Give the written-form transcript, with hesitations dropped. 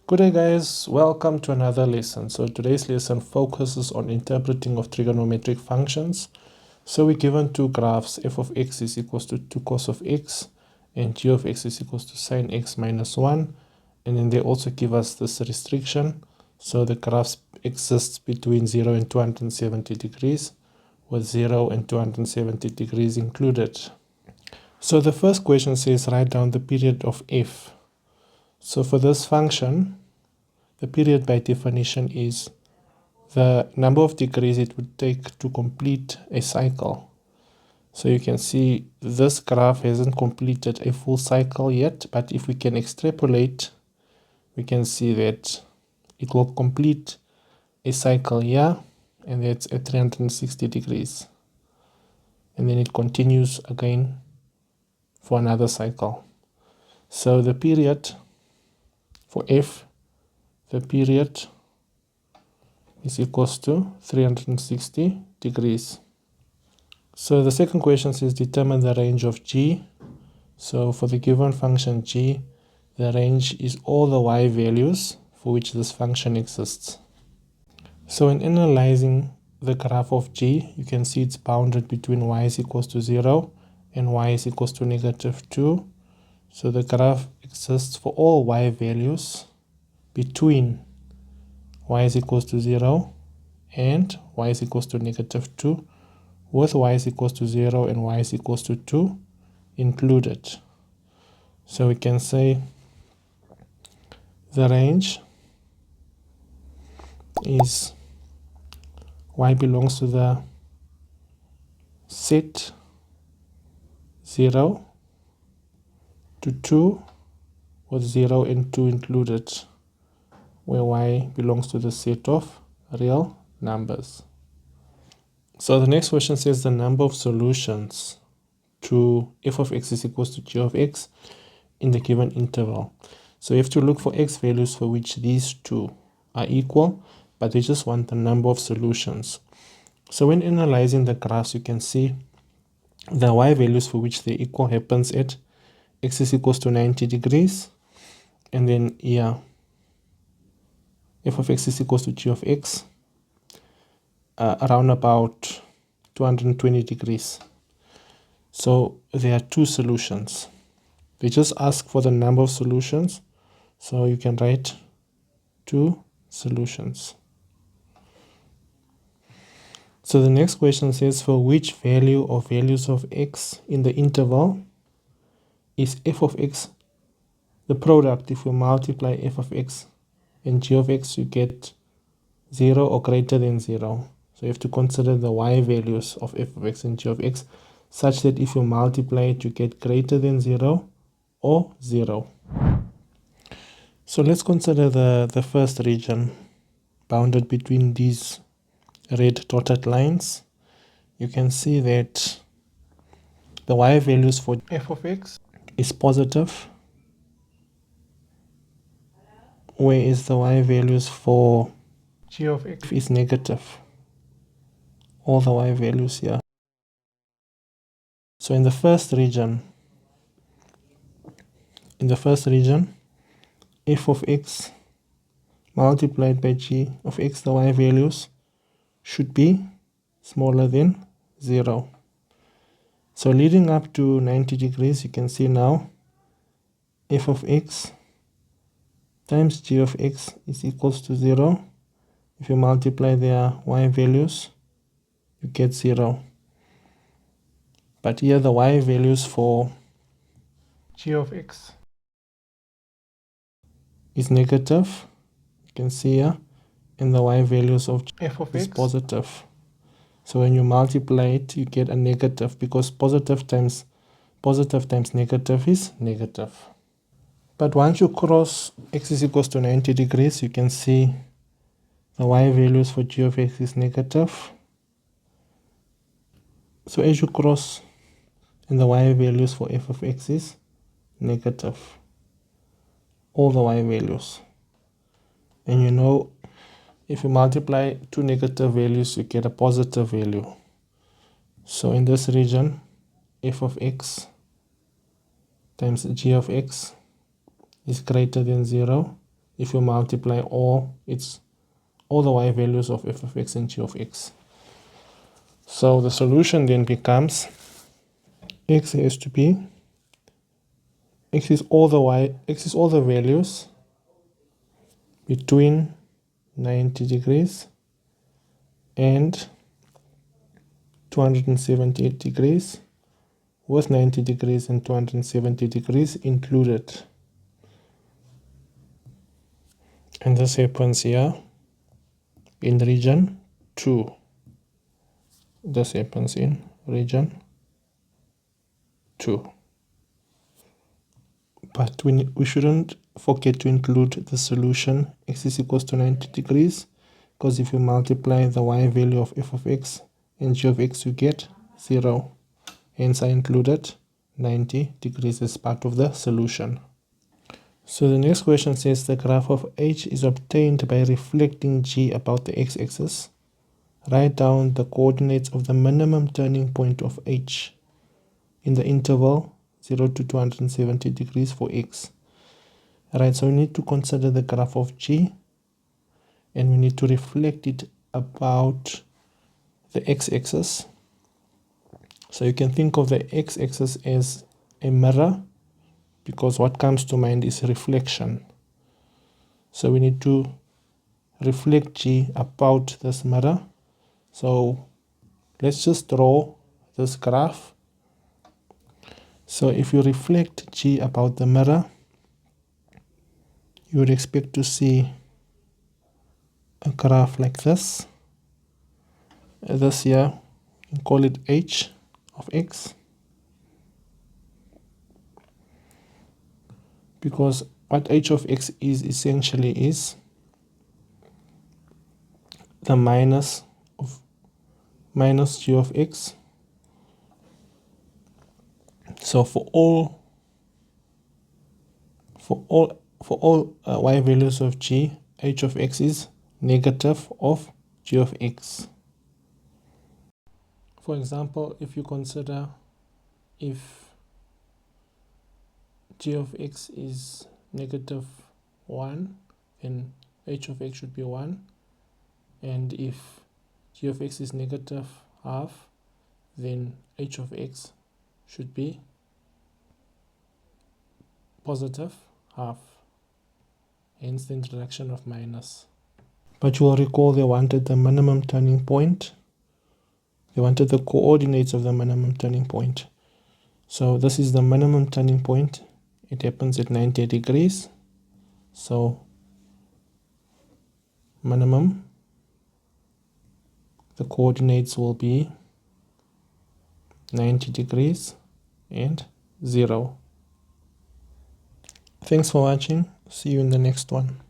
Good day guys, welcome to another lesson. So today's lesson focuses on interpreting of trigonometric functions. So we're given two graphs, f of x is equals to 2 cos of x and g of x is equals to sine x minus 1. And then they also give us this restriction. So the graphs exists between 0 and 270 degrees with 0 and 270 degrees included. So the first question says write down the period of f. So for this function, the period by definition is the number of degrees it would take to complete a cycle. So you can see this graph hasn't completed a full cycle yet, but if we can extrapolate, we can see that it will complete a cycle here, and that's at 360 degrees. And then it continues again for another cycle. So the period for f, the period is equals to 360 degrees. So the second question says determine the range of g. So for the given function g, the range is all the y values for which this function exists. So in analyzing the graph of g, you can see it's bounded between y is equals to 0 and y is equals to -2. So the graph exists for all y values between y is equals to 0 and y is equals to -2, with y is equals to 0 and y is equals to 2 included. So we can say the range is y belongs to the set 0 to 2 with 0 and 2 included, where y belongs to the set of real numbers. So the next question says the number of solutions to f of x is equals to g of x in the given interval. So you have to look for x values for which these two are equal, but we just want the number of solutions. So when analyzing the graphs, you can see the y values for which they equal happens at x is equals to 90 degrees, and then here f of x is equals to g of x around about 220 degrees. So there are two solutions. They just ask for the number of solutions, so you can write two solutions. So the next question says for which value or values of x in the interval is f of x the product. If we multiply f of x and g of x, you get 0 or greater than 0. So you have to consider the y values of f of x and g of x such that if you multiply it, you get greater than 0 or 0. So let's consider the first region bounded between these red dotted lines. You can see that the y values for f of x is positive, whereas the y values for g of x is negative. All the y values here. So in the first region, f of x multiplied by g of x, the y values should be smaller than 0. So leading up to 90 degrees, you can see now f of x times g of x is equals to 0. If you multiply their y values, you get 0. But here the y values for g of x is negative, you can see here, and the y values of f of x is positive. So when you multiply it, you get a negative, because positive times negative is negative. But once you cross x is equals to 90 degrees, you can see the y values for g of x is negative. So as you cross, and the y values for f of x is negative. All the y values. And you know, if you multiply two negative values, you get a positive value. So in this region, f of x times g of x is greater than 0, if you multiply all the y values of f of x and g of x. So the solution then becomes x has to be x is all the values between 90 degrees and 278 degrees, with 90 degrees and 270 degrees included. And this happens here in region 2. This happens in region 2. But we shouldn't forget to include the solution x is equals to 90 degrees, because if you multiply the y value of f of x and g of x, you get 0. Hence I included 90 degrees as part of the solution. So the next question says the graph of h is obtained by reflecting g about the x-axis. Write down the coordinates of the minimum turning point of h in the interval 0 to 270 degrees for x. Alright, so we need to consider the graph of g, and we need to reflect it about the x-axis. So you can think of the x-axis as a mirror, because what comes to mind is reflection. So we need to reflect g about this mirror. So let's just draw this graph. So if you reflect g about the mirror, you would expect to see a graph like this. This here, you can call it h of x, because what h of x is essentially is the minus g of x. So for all y values of g, h of x is negative of g of x. For example, if you consider if g of x is negative 1, then h of x should be 1. And if g of x is negative half, then h of x should be positive half. Hence the introduction of minus. But you will recall they wanted the minimum turning point. They wanted the coordinates of the minimum turning point. So this is the minimum turning point. It happens at 90 degrees. So minimum, the coordinates will be 90 degrees and 0. Thanks for watching. See you in the next one.